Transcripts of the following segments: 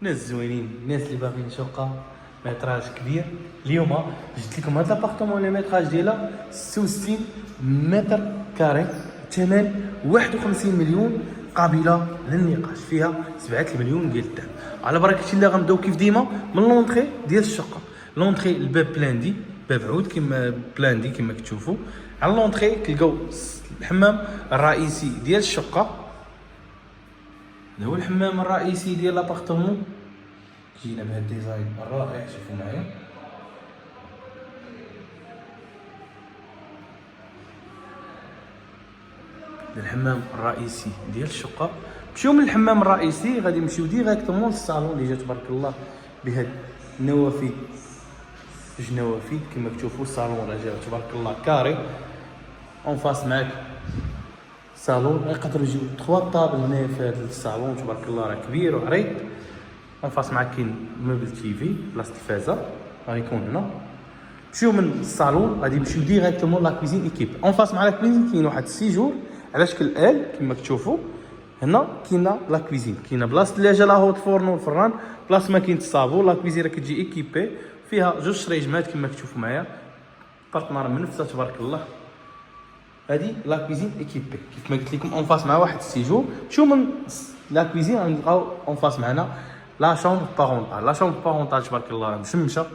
ناس زوينين، الناس اللي باغيين شقه متراج كبير. اليوم جبت لكم هذا الابارتمون اللي متراج ديالها 66 متر كاري، ثمن 51 مليون قابله للنقاش، فيها 7 مليون ديال الذهب. على بركه الله غنبداو كيف ديما من لونطري ديال الشقه. لونطري الباب بلاندي، باب عود كما بلاندي كما كتشوفوا. على لونطري كتلقاو الحمام الرئيسي ديال الشقه، هذا هو الحمام الرئيسي ديال لابارتمون. جينا بهذا الديزاين الرائع، شوفوا معايا. الحمام الرئيسي ديال الشقه. مشيو من الحمام الرئيسي غادي نمشيو ديريكتومون للصالون اللي جا تبارك الله بهاد النوافذ، جوج نوافذ كما كتشوفوا. الصالون راه جا تبارك الله كاري، اون فاس معاك صالون يقدروا يجيو 3 طابل هنايا في هذا الصالون تبارك الله، راه كبير وعريض. اون فاس معاك كاين موبل تيفي بلاصه الفازه غيكون هنا. مشيو من الصالون غادي نمشيو ديريكتومون لا كوزين ايكيب. اون فاس مع لا كوزين كاين واحد السيجور على شكل ال كما كتشوفوا. هنا كاينه لا كوزين، كاينه بلاصه الثلاجه لا هوت فورن والفران، بلاصه ما كاين الصابون. لا كوزين راه كتجي ايكيبي فيها جوج شريجمات كما كتشوفوا معايا، بارتنر منفسه تبارك الله. هذه لا كوزين ايكيبي كيف ما قلت لكم، اون فاس مع واحد السيجور. مشيو من لا كوزين غنلقاو اون فاس معنا لا شومبر بارونطال. لا شومبر بارونطال تبارك الله مشمشه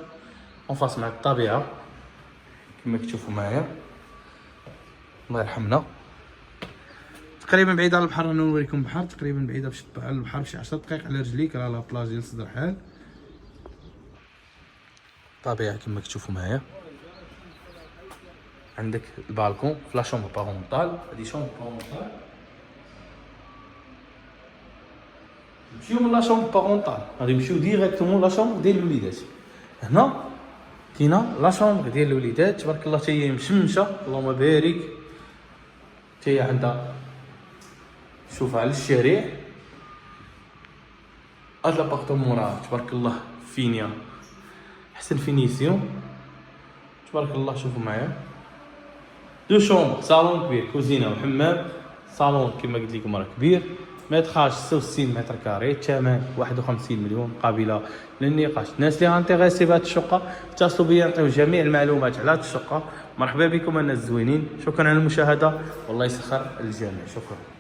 اون فاس مع الطبيعه كما كتشوفوا معايا، الله يرحمنا. تقريبا بعيده على البحر، انا نوريكم البحر. تقريبا بعيده باش على البحر بشي 10 دقائق على رجليك، راه لا بلاج ديال صدر حال. طبيعه كما كتشوفوا معايا. عندك البالكون في لا شومبر بارونطال. هذه شومبر بارونطال. نمشيو من لا شومبر بارونطال غادي نمشيو ديريكتومون لا شومبر ديال الوليدات. هنا كاينه لا شومبر ديال الوليدات تبارك الله، حتى هي مشمشه اللهم بارك. حتى هي عندها شوف على الشارع. هاد لابارتمون راه تبارك الله فينيا احسن فينيسيون تبارك الله. شوفوا معايا دو شومبر، صالون كبير، كوزينه وحمام. صالون كما قلت لكم راه كبير، متراج 66 متر كاري، الثمن 51 مليون قابله للنقاش. الناس اللي انتريسي بهذه الشقه اتصلوا بيا نعطيو جميع المعلومات على هذه الشقه. مرحبا بكم الناس الزوينين، شكرا على المشاهده والله يسخر الجميع، شكرا.